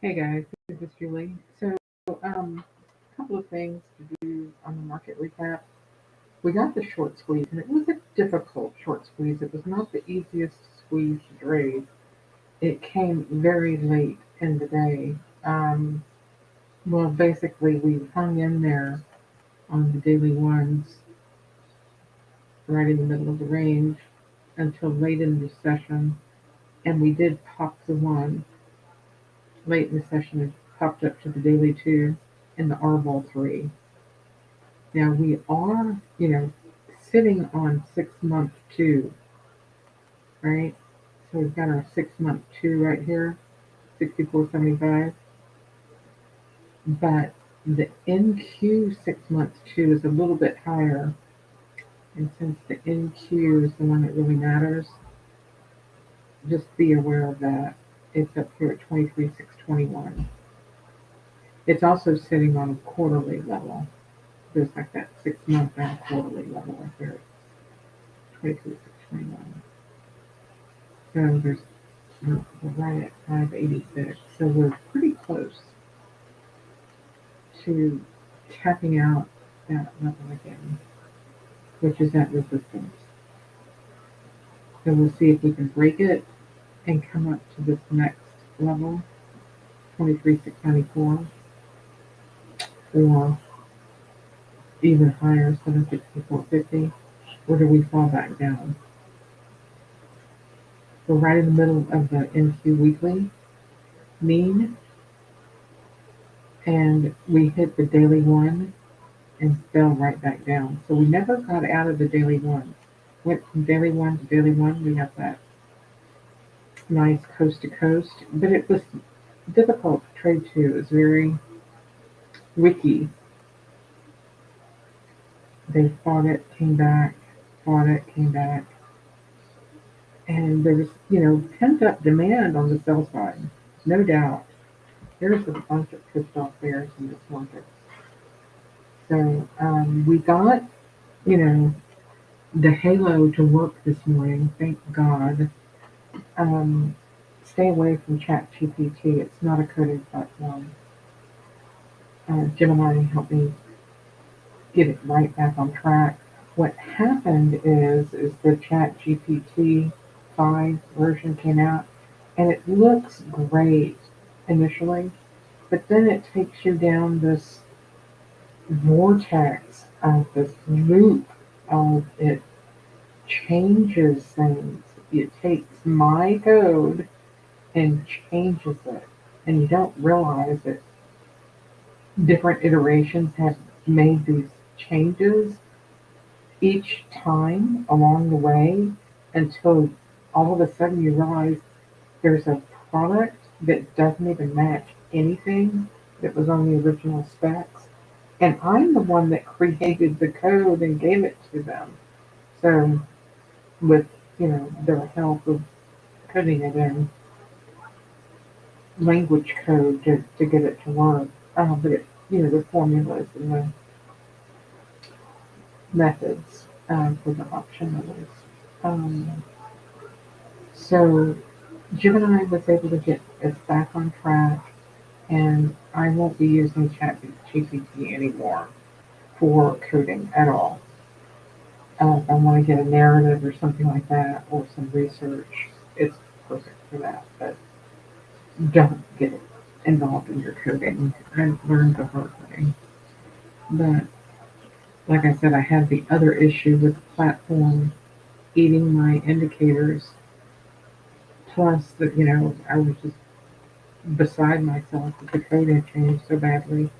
Hey guys, this is Julie. A couple of things to do on the market recap. We got the short squeeze, and it was a difficult short squeeze. It was not the easiest squeeze to trade. It came very late in the day. Basically, we hung in there on the daily ones, right in the middle of the range, until late in the session, and we did pop the one late in the session. It popped up to the daily two and the R ball three. Now we are, sitting on 6 month two, right? So we've got our 6 month two right here, 64.75. But the NQ 6 month two is a little bit higher. And since the NQ is the one that really matters, just be aware of that. It's up here at 23,621. It's also sitting on a quarterly level. There's like that 6 month and quarterly level right there. 23,621. So we're right at 586. So we're pretty close to tapping out that level again, which is at resistance. So we'll see if we can break it and come up to this next level, 23,694, or even higher, 764.50, or do we fall back down? We're right in the middle of the NQ weekly mean, and we hit the daily one and fell right back down. So we never got out of the daily one. Went from daily one to daily one. We got that nice coast to coast, but it was difficult to trade too. It was very wicky. They fought it, came back, fought it, came back. And there was, pent up demand on the sell side, no doubt. There's a bunch of pissed off bears in this market. So we got, you know, the halo to work this morning, thank God. Stay away from ChatGPT. It's not a coding platform. Gemini helped me get it right back on track. What happened is the ChatGPT 5 version came out, and it looks great initially, but then it takes you down this vortex of this loop of it changes things. It takes my code and changes it, and you don't realize that different iterations have made these changes each time along the way until all of a sudden you realize there's a product that doesn't even match anything that was on the original specs. And I'm the one that created the code and gave it to them. So with, their help of putting it in language code to get it to work. But the formulas and the methods for the option levels. So Gemini was able to get us back on track, and I won't be using ChatGPT anymore for coding at all. If I want to get a narrative or something like that, or some research, it's perfect for that. But don't get involved in your coding. I learned the hard way. But like I said, I had the other issue with the platform eating my indicators. Plus, that I was just beside myself that the code had changed so badly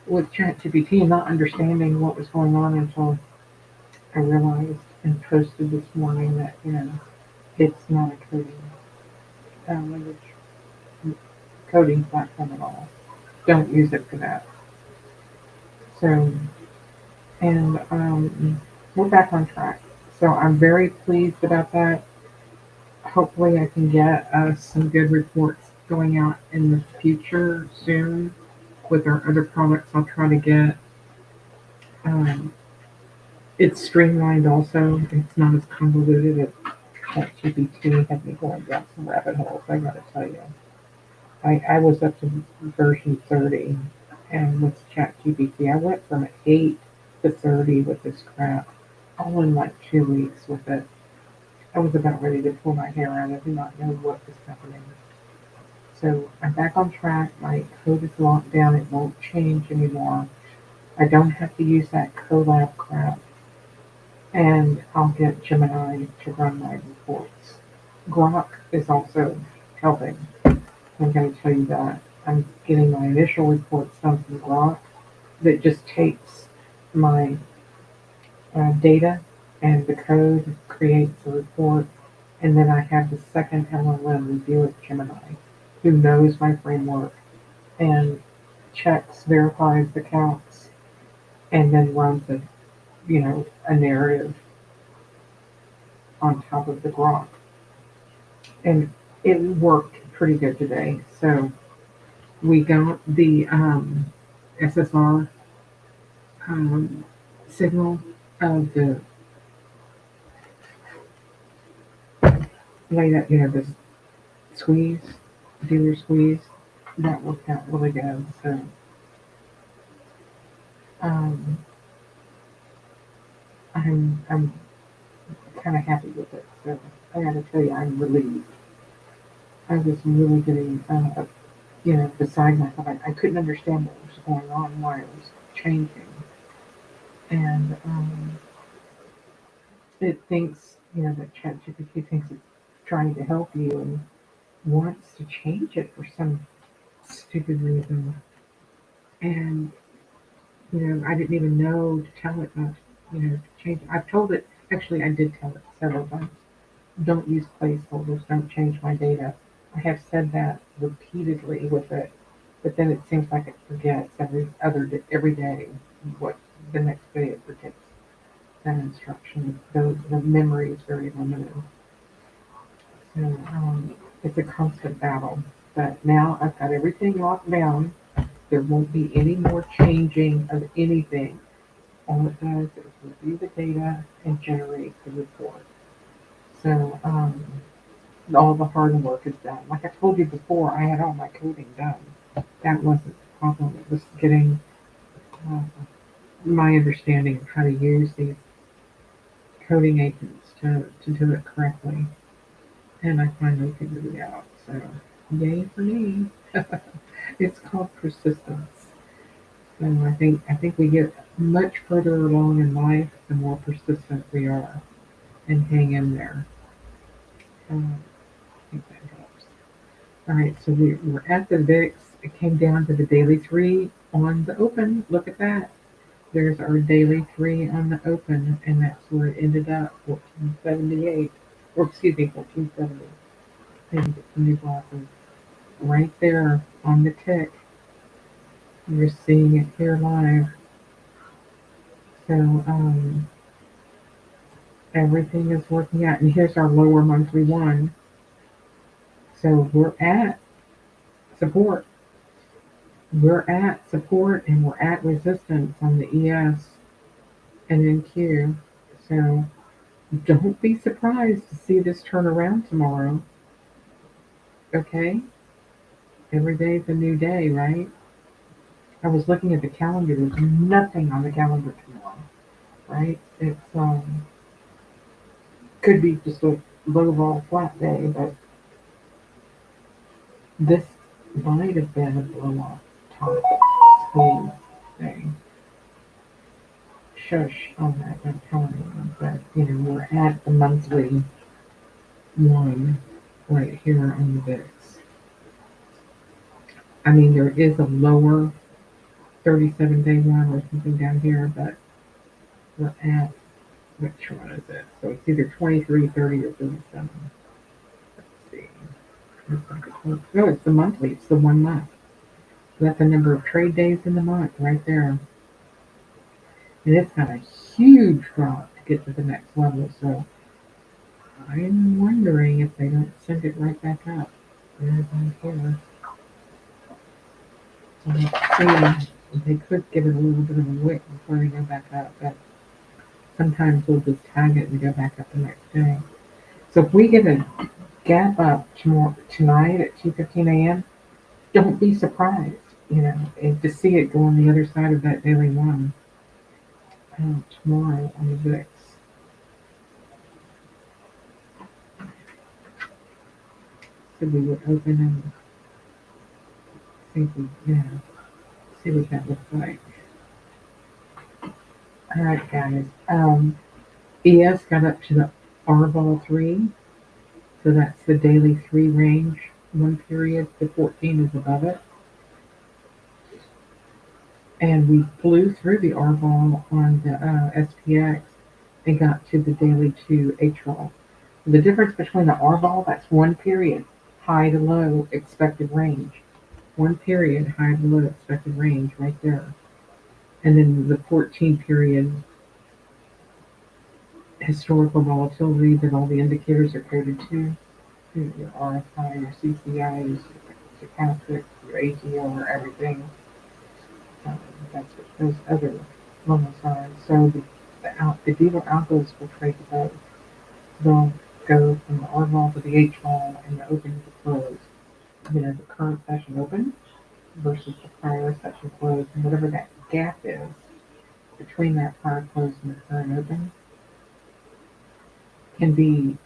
with ChatGPT, not understanding what was going on until I realized and posted this morning that it's not a language coding platform at all. Don't use it for that. So, and we're back on track. So I'm very pleased about that. Hopefully I can get some good reports going out in the future soon with our other products. I'll try to get it's streamlined also. It's not as convoluted as ChatGPT had me going down some rabbit holes, I gotta tell you. I was up to version 30, and with ChatGPT, I went from 8 to 30 with this crap, all in like 2 weeks with it. I was about ready to pull my hair out. I do not know what was happening. So I'm back on track. My code is locked down. It won't change anymore. I don't have to use that collab crap. And I'll get Gemini to run my reports. Grok is also helping. I'm going to tell you that. I'm getting my initial reports done from Grok that just takes my data and the code, creates a report, and then I have the second LLM review it, Gemini, who knows my framework and checks, verifies the counts, and then runs a narrative on top of the Grok. And it worked pretty good today. So we got the SSR um, signal of the later, this squeeze, dealer squeeze. That worked out really good. So um, I'm kind of happy with it. So I got to tell you, I'm relieved. I was really getting beside myself. I couldn't understand what was going on, why it was changing, and it thinks that ChatGPT thinks it's trying to help you and wants to change it for some stupid reason. And I didn't even know to tell it not to change it. I've told it, actually I did tell it several times, don't use placeholders, don't change my data. I have said that repeatedly with it, but then it seems like it forgets every day what the next day it forgets that instruction. The memory is very limited. So it's a constant battle. But now I've got everything locked down. There won't be any more changing of anything. All it does is review the data and generate the report. So all the hard work is done. Like I told you before, I had all my coding done. That wasn't the problem. It was getting uh, my understanding of how to use these coding agents to do it correctly. And I finally figured it out. So yay for me. It's called persistence. And I think we get much further along in life the more persistent we are and hang in there. I think that helps. All right, so we're at the VIX. It came down to the daily three on the open. Look at that. There's our daily three on the open, and that's where it ended up, 1478, or excuse me, 1470. I didn't get some new glasses. Right there on the tick. You're seeing it here live. So everything is working out. And here's our lower monthly one. So we're at support. We're at support and we're at resistance on the ES and NQ. So don't be surprised to see this turn around tomorrow. Okay? Every day's a new day, right? I was looking at the calendar. There's nothing on the calendar tomorrow, right? It's could be just a low vol flat day, but this might have been a blow off top squeeze thing. Shush on that, I'm telling you. But we're at the monthly one right here on the VIX. I mean, there is a lower 37-day one or something down here, but we're at, which one is it? So it's either 23, 30, or 37. Let's see. No, it's the monthly. It's the 1 month. So that's the number of trade days in the month right there. And it's got a huge drop to get to the next level. So I'm wondering if they don't send it right back up. There's on here. Let's see. They could give it a little bit of a wick before they go back up, but sometimes we'll just tag it and go back up the next day. So if we get a gap up tonight at 2:15 a.m., don't be surprised, and to see it go on the other side of that daily one tomorrow on the VIX. So we would open and see what that looks like. All right, guys. ES got up to the R ball 3, so that's the daily 3 range. One period, the 14 is above it. And we flew through the R ball on the SPX and got to the daily 2 H roll. The difference between the R ball, that's one period, high to low, expected range. One period, high to low, expected range right there. And then the 14 period historical volatility that all the indicators are coded to. Your RSI, your CCI, your stochastics, your ATO, everything. That's what those other levels are. So the dealer algos will trade the both. They'll go from the R vol to the H vol and the open to the close. The current session open versus the prior session close, and whatever that gap is between that prior close and the current open can be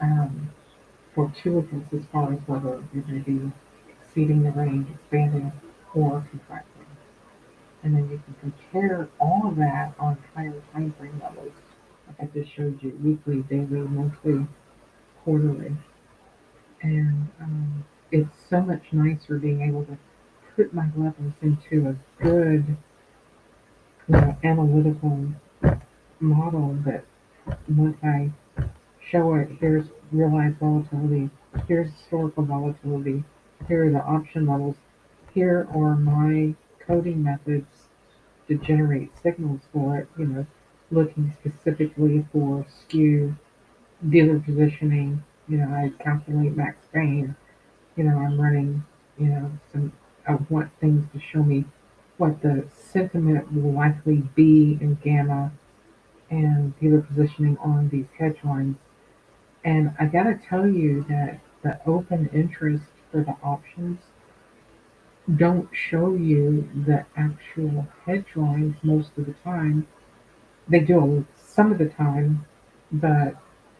fortuitous as far as whether you're going to be exceeding the range, expanding, or contracting. And then you can compare all of that on higher time frame levels. Like I just showed you, weekly, daily, monthly, quarterly. And it's so much nicer being able to put my levels into a good, analytical model that once I show it, here's realized volatility, here's historical volatility, here are the option levels, here are my coding methods to generate signals for it, looking specifically for skew, dealer positioning, I calculate max gain, I'm running, some, I want things to show me what the sentiment will likely be in gamma and dealer positioning on these hedge lines. And I gotta tell you that the open interest for the options don't show you the actual hedge lines most of the time. They do some of the time, but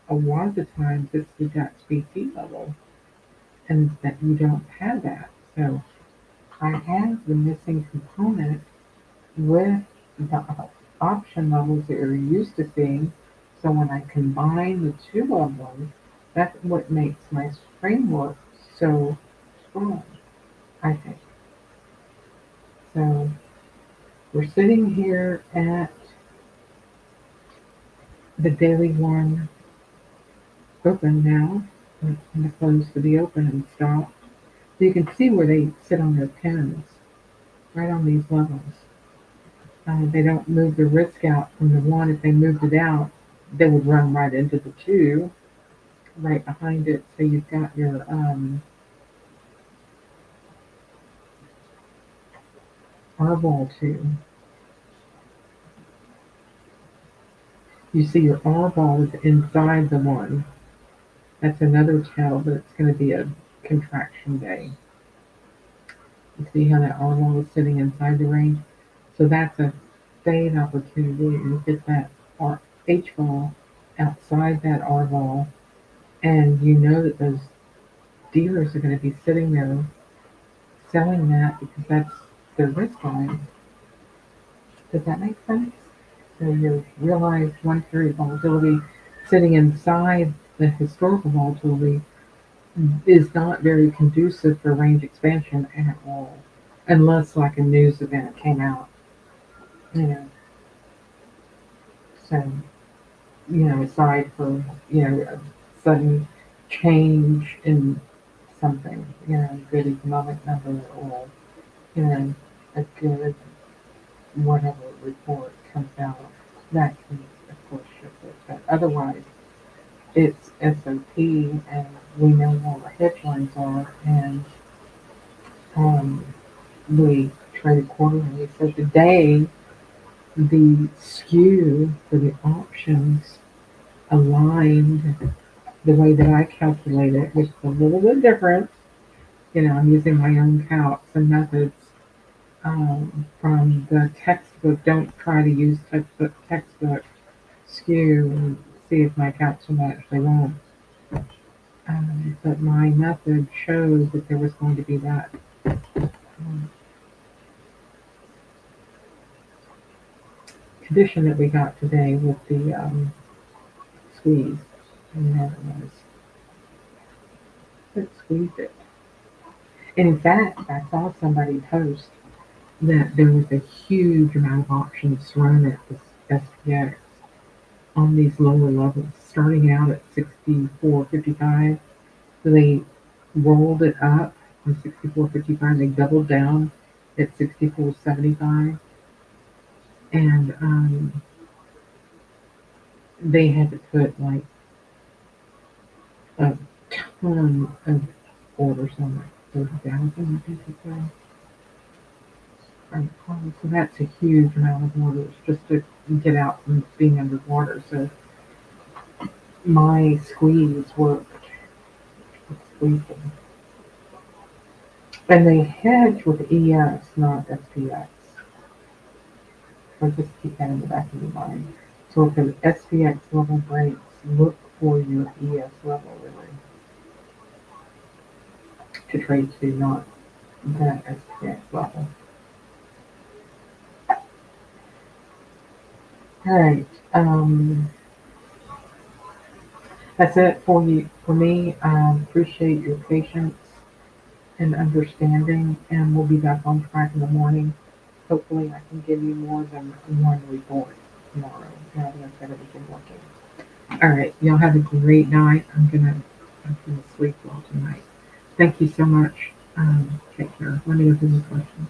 a lot of the times it's the Jats BT level, and that you don't have that. So I have the missing component with the option levels that you're used to seeing. So when I combine the two of them, that's what makes my framework so strong, I think. So we're sitting here at the daily one open now. I'm going to close for the open and stop. So you can see where they sit on their pins, right on these levels. They don't move the risk out from the one. If they moved it out, they would run right into the two right behind it. So you've got your R ball two. You see your R ball is inside the one. That's another tell that it's going to be a contraction day. You see how that R ball is sitting inside the range? So that's a fade opportunity, and you get that H ball outside that R ball, and you know that those dealers are going to be sitting there selling that because that's their risk line. Does that make sense? So you realize one period volatility sitting inside the historical volatility is not very conducive for range expansion at all, unless like a news event came out, you know. So, aside from, a sudden change in something, good economic number or, a good whatever report comes out, that can, of course, shift it. But otherwise, it's SOP, and we know what the headlines are, and um, we trade quarterly. So today, the skew for the options aligned the way that I calculate it, which is a little bit different I'm using my own calcs and methods from the textbook. Don't try to use textbook skew and see if my calcs will actually wrong. But my method showed that there was going to be that um, condition that we got today with the squeeze. And there it was. Let's squeeze it. And in fact, I saw somebody post that there was a huge amount of options thrown at this SPX on these lower levels, starting out at 64.55. So they rolled it up from 64.55. They doubled down at 64.75, and they had to put like a ton of orders on it. 30,000, I think it was. So that's a huge amount of orders just to get out from being underwater. So my squeeze worked. Squeezing. And they hedge with ES, not SPX. So just keep that in the back of your mind. So if an SPX level breaks, look for your ES level really to trade to, not that SPX level. All right. That's it for you, for me. Appreciate your patience and understanding, and we'll be back on track in the morning. Hopefully, I can give you more than one report tomorrow. Now that I've got everything working. All right, y'all have a great night. I'm gonna sleep well tonight. Thank you so much. Take care. Let me know if there's any questions.